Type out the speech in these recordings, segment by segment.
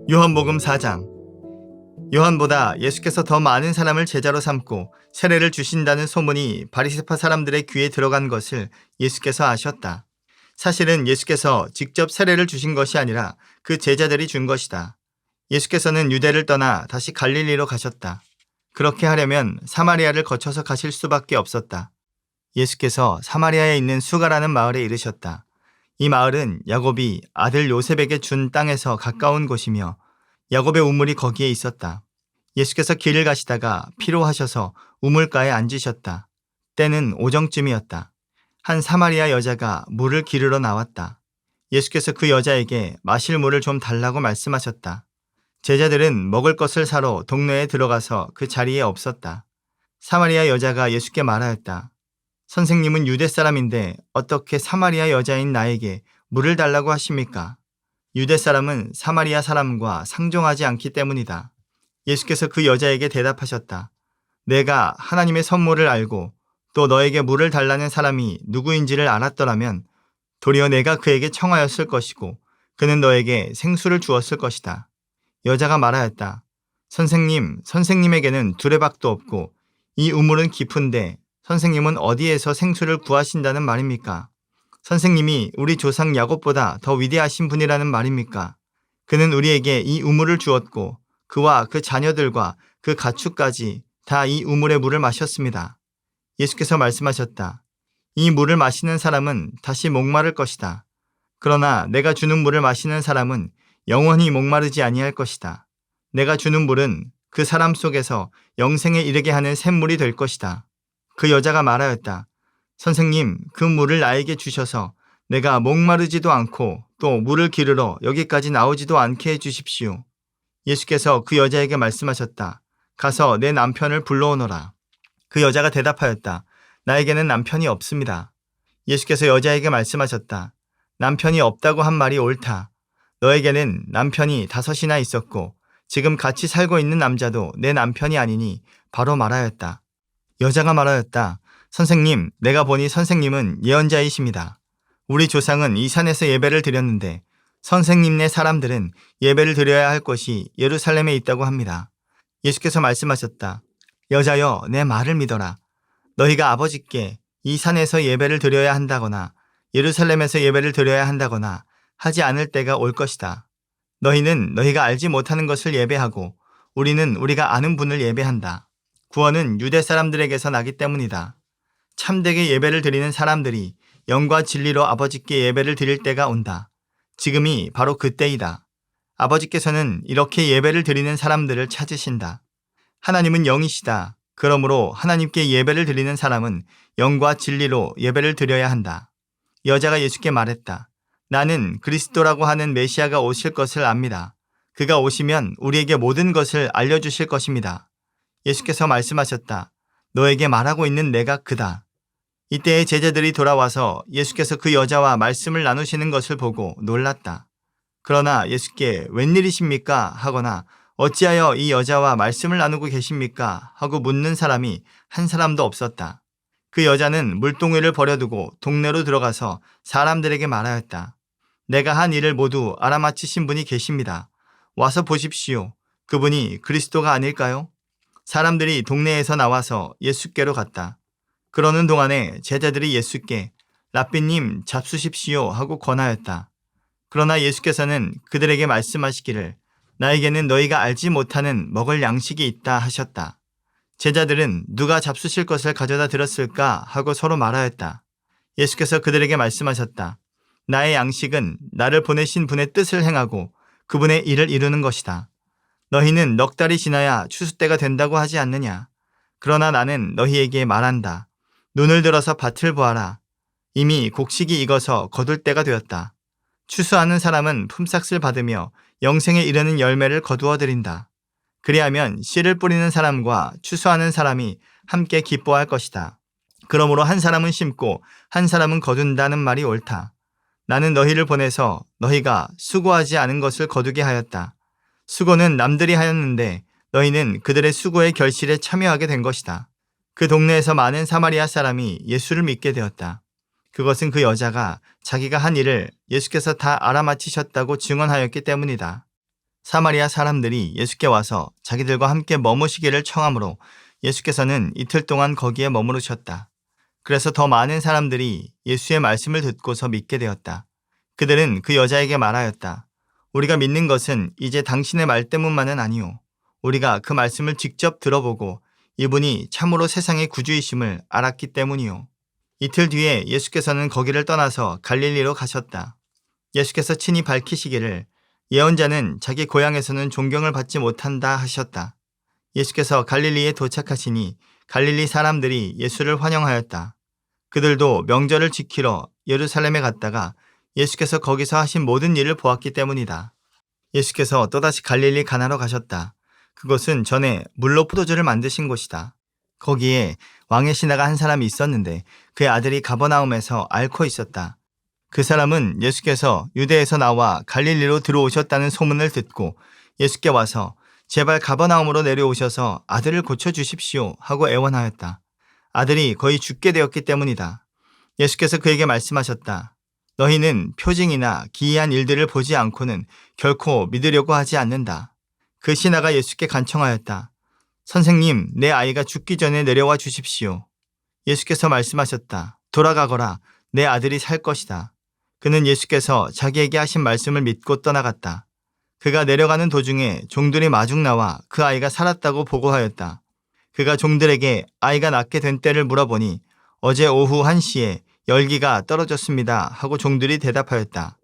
요한복음 4장. 요한보다 예수께서 더 많은 사람을 제자로 삼고 세례를 주신다는 소문이 바리새파 사람들의 귀에 들어간 것을 예수께서 아셨다. 사실은 예수께서 직접 세례를 주신 것이 아니라 그 제자들이 준 것이다. 예수께서는 유대를 떠나 다시 갈릴리로 가셨다. 그렇게 하려면 사마리아를 거쳐서 가실 수밖에 없었다. 예수께서 사마리아에 있는 수가라는 마을에 이르셨다. 이 마을은 야곱이 아들 요셉에게 준 땅에서 가까운 곳이며 야곱의 우물이 거기에 있었다. 예수께서 길을 가시다가 피로하셔서 우물가에 앉으셨다. 때는 오정쯤이었다. 한 사마리아 여자가 물을 기르러 나왔다. 예수께서 그 여자에게 마실 물을 좀 달라고 말씀하셨다. 제자들은 먹을 것을 사러 동네에 들어가서 그 자리에 없었다. 사마리아 여자가 예수께 말하였다. 선생님은 유대 사람인데 어떻게 사마리아 여자인 나에게 물을 달라고 하십니까? 유대 사람은 사마리아 사람과 상종하지 않기 때문이다. 예수께서 그 여자에게 대답하셨다. 내가 하나님의 선물을 알고 또 너에게 물을 달라는 사람이 누구인지를 알았더라면 도리어 내가 그에게 청하였을 것이고 그는 너에게 생수를 주었을 것이다. 여자가 말하였다. 선생님, 선생님에게는 두레박도 없고 이 우물은 깊은데 선생님은 어디에서 생수를 구하신다는 말입니까? 선생님이 우리 조상 야곱보다 더 위대하신 분이라는 말입니까? 그는 우리에게 이 우물을 주었고 그와 그 자녀들과 그 가축까지 다 이 우물의 물을 마셨습니다. 예수께서 말씀하셨다. 이 물을 마시는 사람은 다시 목마를 것이다. 그러나 내가 주는 물을 마시는 사람은 영원히 목마르지 아니할 것이다. 내가 주는 물은 그 사람 속에서 영생에 이르게 하는 샘물이 될 것이다. 그 여자가 말하였다. 선생님, 그 물을 나에게 주셔서 내가 목마르지도 않고 또 물을 기르러 여기까지 나오지도 않게 해주십시오. 예수께서 그 여자에게 말씀하셨다. 가서 내 남편을 불러오너라. 그 여자가 대답하였다. 나에게는 남편이 없습니다. 예수께서 여자에게 말씀하셨다. 남편이 없다고 한 말이 옳다. 너에게는 남편이 5이나 있었고 지금 같이 살고 있는 남자도 내 남편이 아니니 바로 말하였다. 여자가 말하였다. 선생님, 내가 보니 선생님은 예언자이십니다. 우리 조상은 이 산에서 예배를 드렸는데 선생님네 사람들은 예배를 드려야 할 곳이 예루살렘에 있다고 합니다. 예수께서 말씀하셨다. 여자여, 내 말을 믿어라. 너희가 아버지께 이 산에서 예배를 드려야 한다거나 예루살렘에서 예배를 드려야 한다거나 하지 않을 때가 올 것이다. 너희는 너희가 알지 못하는 것을 예배하고 우리는 우리가 아는 분을 예배한다. 구원은 유대 사람들에게서 나기 때문이다. 참되게 예배를 드리는 사람들이 영과 진리로 아버지께 예배를 드릴 때가 온다. 지금이 바로 그때이다. 아버지께서는 이렇게 예배를 드리는 사람들을 찾으신다. 하나님은 영이시다. 그러므로 하나님께 예배를 드리는 사람은 영과 진리로 예배를 드려야 한다. 여자가 예수께 말했다. 나는 그리스도라고 하는 메시아가 오실 것을 압니다. 그가 오시면 우리에게 모든 것을 알려주실 것입니다. 예수께서 말씀하셨다. 너에게 말하고 있는 내가 그다. 이때에 제자들이 돌아와서 예수께서 그 여자와 말씀을 나누시는 것을 보고 놀랐다. 그러나 예수께 웬일이십니까? 하거나 어찌하여 이 여자와 말씀을 나누고 계십니까? 하고 묻는 사람이 한 사람도 없었다. 그 여자는 물동이를 버려두고 동네로 들어가서 사람들에게 말하였다. 내가 한 일을 모두 알아맞히신 분이 계십니다. 와서 보십시오. 그분이 그리스도가 아닐까요? 사람들이 동네에서 나와서 예수께로 갔다. 그러는 동안에 제자들이 예수께 랍비님 잡수십시오 하고 권하였다. 그러나 예수께서는 그들에게 말씀하시기를 나에게는 너희가 알지 못하는 먹을 양식이 있다 하셨다. 제자들은 누가 잡수실 것을 가져다 드렸을까 하고 서로 말하였다. 예수께서 그들에게 말씀하셨다. 나의 양식은 나를 보내신 분의 뜻을 행하고 그분의 일을 이루는 것이다. 너희는 넉 달이 지나야 추수 때가 된다고 하지 않느냐? 그러나 나는 너희에게 말한다. 눈을 들어서 밭을 보아라. 이미 곡식이 익어서 거둘 때가 되었다. 추수하는 사람은 품삯을 받으며 영생에 이르는 열매를 거두어 드린다. 그리하면 씨를 뿌리는 사람과 추수하는 사람이 함께 기뻐할 것이다. 그러므로 한 사람은 심고 한 사람은 거둔다는 말이 옳다. 나는 너희를 보내서 너희가 수고하지 않은 것을 거두게 하였다. 수고는 남들이 하였는데 너희는 그들의 수고의 결실에 참여하게 된 것이다. 그 동네에서 많은 사마리아 사람이 예수를 믿게 되었다. 그것은 그 여자가 자기가 한 일을 예수께서 다 알아맞히셨다고 증언하였기 때문이다. 사마리아 사람들이 예수께 와서 자기들과 함께 머무시기를 청하므로 예수께서는 이틀 동안 거기에 머무르셨다. 그래서 더 많은 사람들이 예수의 말씀을 듣고서 믿게 되었다. 그들은 그 여자에게 말하였다. 우리가 믿는 것은 이제 당신의 말 때문만은 아니오. 우리가 그 말씀을 직접 들어보고 이분이 참으로 세상의 구주이심을 알았기 때문이오. 이틀 뒤에 예수께서는 거기를 떠나서 갈릴리로 가셨다. 예수께서 친히 밝히시기를 예언자는 자기 고향에서는 존경을 받지 못한다 하셨다. 예수께서 갈릴리에 도착하시니 갈릴리 사람들이 예수를 환영하였다. 그들도 명절을 지키러 예루살렘에 갔다가 예수께서 거기서 하신 모든 일을 보았기 때문이다. 예수께서 또다시 갈릴리 가나로 가셨다. 그곳은 전에 물로 포도주를 만드신 곳이다. 거기에 왕의 신하가 한 사람이 있었는데 그의 아들이 가버나움에서 앓고 있었다. 그 사람은 예수께서 유대에서 나와 갈릴리로 들어오셨다는 소문을 듣고 예수께 와서 제발 가버나움으로 내려오셔서 아들을 고쳐주십시오 하고 애원하였다. 아들이 거의 죽게 되었기 때문이다. 예수께서 그에게 말씀하셨다. 너희는 표징이나 기이한 일들을 보지 않고는 결코 믿으려고 하지 않는다. 그 신하가 예수께 간청하였다. 선생님, 내 아이가 죽기 전에 내려와 주십시오. 예수께서 말씀하셨다. 돌아가거라. 내 아들이 살 것이다. 그는 예수께서 자기에게 하신 말씀을 믿고 떠나갔다. 그가 내려가는 도중에 종들이 마중 나와 그 아이가 살았다고 보고하였다. 그가 종들에게 아이가 낫게 된 때를 물어보니 어제 오후 1시에 열기가 떨어졌습니다 하고 종들이 대답하였다.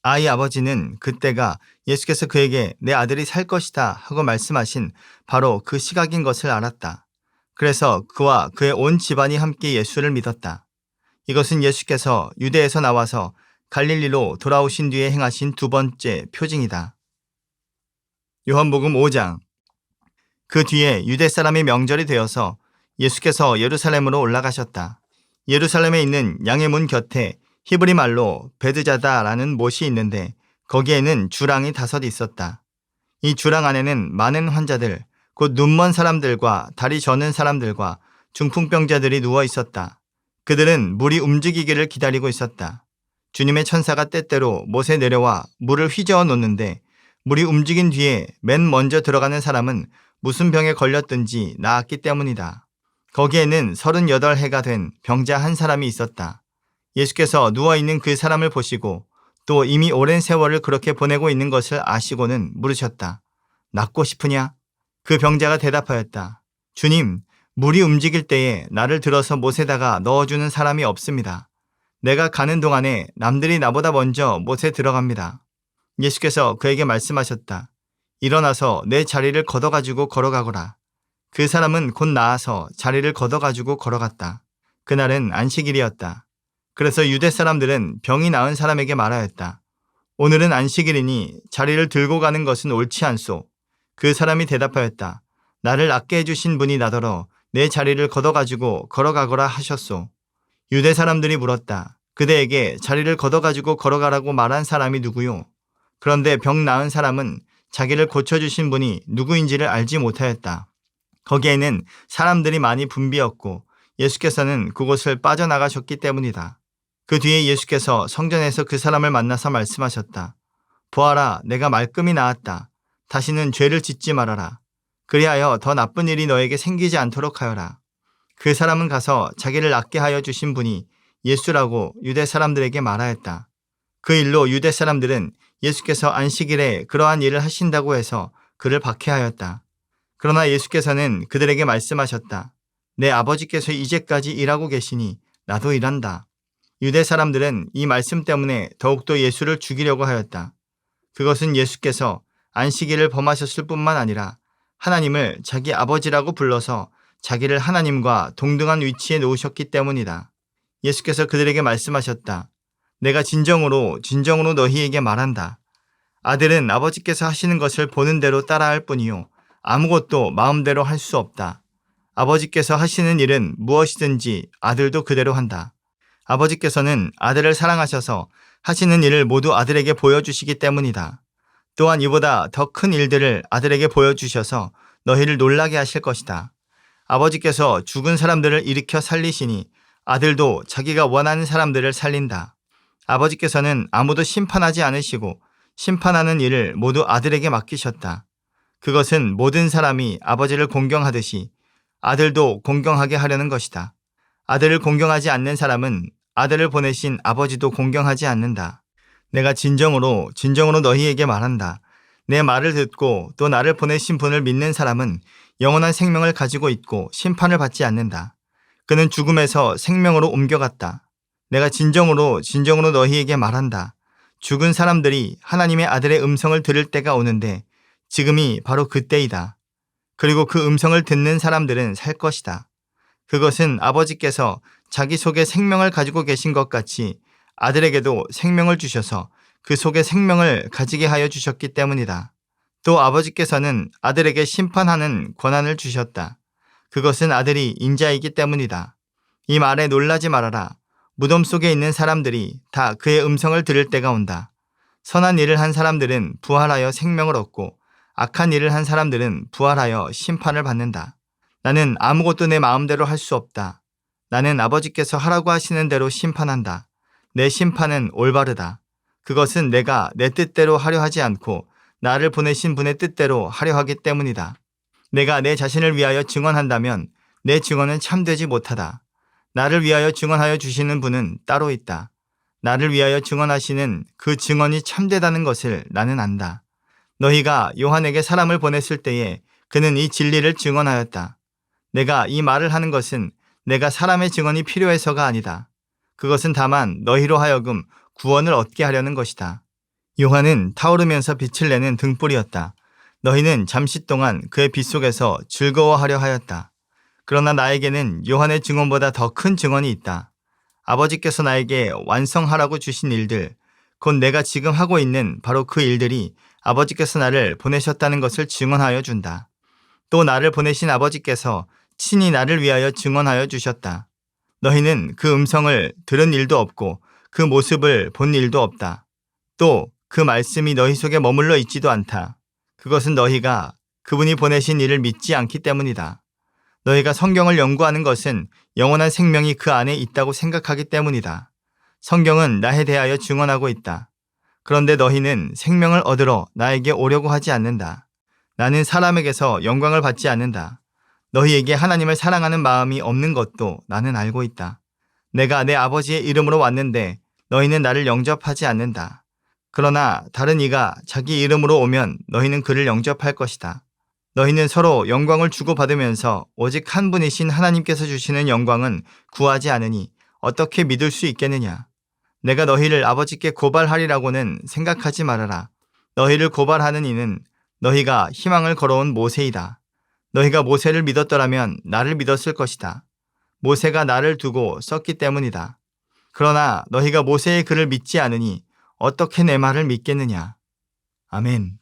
아이 아버지는 그때가 예수께서 그에게 내 아들이 살 것이다 하고 말씀하신 바로 그 시각인 것을 알았다. 그래서 그와 그의 온 집안이 함께 예수를 믿었다. 이것은 예수께서 유대에서 나와서 갈릴리로 돌아오신 뒤에 행하신 두 번째 표징이다. 요한복음 5장. 그 뒤에 유대 사람의 명절이 되어서 예수께서 예루살렘으로 올라가셨다. 예루살렘에 있는 양의 문 곁에 히브리 말로 베드자다라는 못이 있는데 거기에는 주랑이 5 있었다. 이 주랑 안에는 많은 환자들, 곧 눈먼 사람들과 다리 저는 사람들과 중풍병자들이 누워 있었다. 그들은 물이 움직이기를 기다리고 있었다. 주님의 천사가 때때로 못에 내려와 물을 휘저어 놓는데 물이 움직인 뒤에 맨 먼저 들어가는 사람은 무슨 병에 걸렸든지 나았기 때문이다. 거기에는 38해가 된 병자 한 사람이 있었다. 예수께서 누워있는 그 사람을 보시고 또 이미 오랜 세월을 그렇게 보내고 있는 것을 아시고는 물으셨다. 낫고 싶으냐? 그 병자가 대답하였다. 주님, 물이 움직일 때에 나를 들어서 못에다가 넣어주는 사람이 없습니다. 내가 가는 동안에 남들이 나보다 먼저 못에 들어갑니다. 예수께서 그에게 말씀하셨다. 일어나서 내 자리를 걷어가지고 걸어가거라. 그 사람은 곧 나아서 자리를 걷어가지고 걸어갔다. 그날은 안식일이었다. 그래서 유대 사람들은 병이 나은 사람에게 말하였다. 오늘은 안식일이니 자리를 들고 가는 것은 옳지 않소. 그 사람이 대답하였다. 나를 낫게 해주신 분이 나더러 내 자리를 걷어가지고 걸어가거라 하셨소. 유대 사람들이 물었다. 그대에게 자리를 걷어가지고 걸어가라고 말한 사람이 누구요? 그런데 병 나은 사람은 자기를 고쳐주신 분이 누구인지를 알지 못하였다. 거기에는 사람들이 많이 붐비었고 예수께서는 그곳을 빠져나가셨기 때문이다. 그 뒤에 예수께서 성전에서 그 사람을 만나서 말씀하셨다. 보아라, 내가 말끔히 나았다. 다시는 죄를 짓지 말아라. 그리하여 더 나쁜 일이 너에게 생기지 않도록 하여라. 그 사람은 가서 자기를 낫게 하여 주신 분이 예수라고 유대 사람들에게 말하였다. 그 일로 유대 사람들은 예수께서 안식일에 그러한 일을 하신다고 해서 그를 박해하였다. 그러나 예수께서는 그들에게 말씀하셨다. 내 아버지께서 이제까지 일하고 계시니 나도 일한다. 유대 사람들은 이 말씀 때문에 더욱더 예수를 죽이려고 하였다. 그것은 예수께서 안식일을 범하셨을 뿐만 아니라 하나님을 자기 아버지라고 불러서 자기를 하나님과 동등한 위치에 놓으셨기 때문이다. 예수께서 그들에게 말씀하셨다. 내가 진정으로 너희에게 말한다. 아들은 아버지께서 하시는 것을 보는 대로 따라할 뿐이요 아무것도 마음대로 할 수 없다. 아버지께서 하시는 일은 무엇이든지 아들도 그대로 한다. 아버지께서는 아들을 사랑하셔서 하시는 일을 모두 아들에게 보여주시기 때문이다. 또한 이보다 더 큰 일들을 아들에게 보여주셔서 너희를 놀라게 하실 것이다. 아버지께서 죽은 사람들을 일으켜 살리시니 아들도 자기가 원하는 사람들을 살린다. 아버지께서는 아무도 심판하지 않으시고 심판하는 일을 모두 아들에게 맡기셨다. 그것은 모든 사람이 아버지를 공경하듯이 아들도 공경하게 하려는 것이다. 아들을 공경하지 않는 사람은 아들을 보내신 아버지도 공경하지 않는다. 내가 진정으로 너희에게 말한다. 내 말을 듣고 또 나를 보내신 분을 믿는 사람은 영원한 생명을 가지고 있고 심판을 받지 않는다. 그는 죽음에서 생명으로 옮겨갔다. 내가 진정으로 너희에게 말한다. 죽은 사람들이 하나님의 아들의 음성을 들을 때가 오는데 지금이 바로 그때이다. 그리고 그 음성을 듣는 사람들은 살 것이다. 그것은 아버지께서 자기 속에 생명을 가지고 계신 것 같이 아들에게도 생명을 주셔서 그 속에 생명을 가지게 하여 주셨기 때문이다. 또 아버지께서는 아들에게 심판하는 권한을 주셨다. 그것은 아들이 인자이기 때문이다. 이 말에 놀라지 말아라. 무덤 속에 있는 사람들이 다 그의 음성을 들을 때가 온다. 선한 일을 한 사람들은 부활하여 생명을 얻고 악한 일을 한 사람들은 부활하여 심판을 받는다. 나는 아무것도 내 마음대로 할 수 없다. 나는 아버지께서 하라고 하시는 대로 심판한다. 내 심판은 올바르다. 그것은 내가 내 뜻대로 하려 하지 않고 나를 보내신 분의 뜻대로 하려 하기 때문이다. 내가 내 자신을 위하여 증언한다면 내 증언은 참되지 못하다. 나를 위하여 증언하여 주시는 분은 따로 있다. 나를 위하여 증언하시는 그 증언이 참되다는 것을 나는 안다. 너희가 요한에게 사람을 보냈을 때에 그는 이 진리를 증언하였다. 내가 이 말을 하는 것은 내가 사람의 증언이 필요해서가 아니다. 그것은 다만 너희로 하여금 구원을 얻게 하려는 것이다. 요한은 타오르면서 빛을 내는 등불이었다. 너희는 잠시 동안 그의 빛 속에서 즐거워하려 하였다. 그러나 나에게는 요한의 증언보다 더 큰 증언이 있다. 아버지께서 나에게 완성하라고 주신 일들, 곧 내가 지금 하고 있는 바로 그 일들이 아버지께서 나를 보내셨다는 것을 증언하여 준다. 또 나를 보내신 아버지께서 친히 나를 위하여 증언하여 주셨다. 너희는 그 음성을 들은 일도 없고 그 모습을 본 일도 없다. 또 그 말씀이 너희 속에 머물러 있지도 않다. 그것은 너희가 그분이 보내신 이를 믿지 않기 때문이다. 너희가 성경을 연구하는 것은 영원한 생명이 그 안에 있다고 생각하기 때문이다. 성경은 나에 대하여 증언하고 있다. 그런데 너희는 생명을 얻으러 나에게 오려고 하지 않는다. 나는 사람에게서 영광을 받지 않는다. 너희에게 하나님을 사랑하는 마음이 없는 것도 나는 알고 있다. 내가 내 아버지의 이름으로 왔는데 너희는 나를 영접하지 않는다. 그러나 다른 이가 자기 이름으로 오면 너희는 그를 영접할 것이다. 너희는 서로 영광을 주고받으면서 오직 한 분이신 하나님께서 주시는 영광은 구하지 않으니 어떻게 믿을 수 있겠느냐. 내가 너희를 아버지께 고발하리라고는 생각하지 말아라. 너희를 고발하는 이는 너희가 희망을 걸어온 모세이다. 너희가 모세를 믿었더라면 나를 믿었을 것이다. 모세가 나를 두고 썼기 때문이다. 그러나 너희가 모세의 글을 믿지 않으니 어떻게 내 말을 믿겠느냐. 아멘.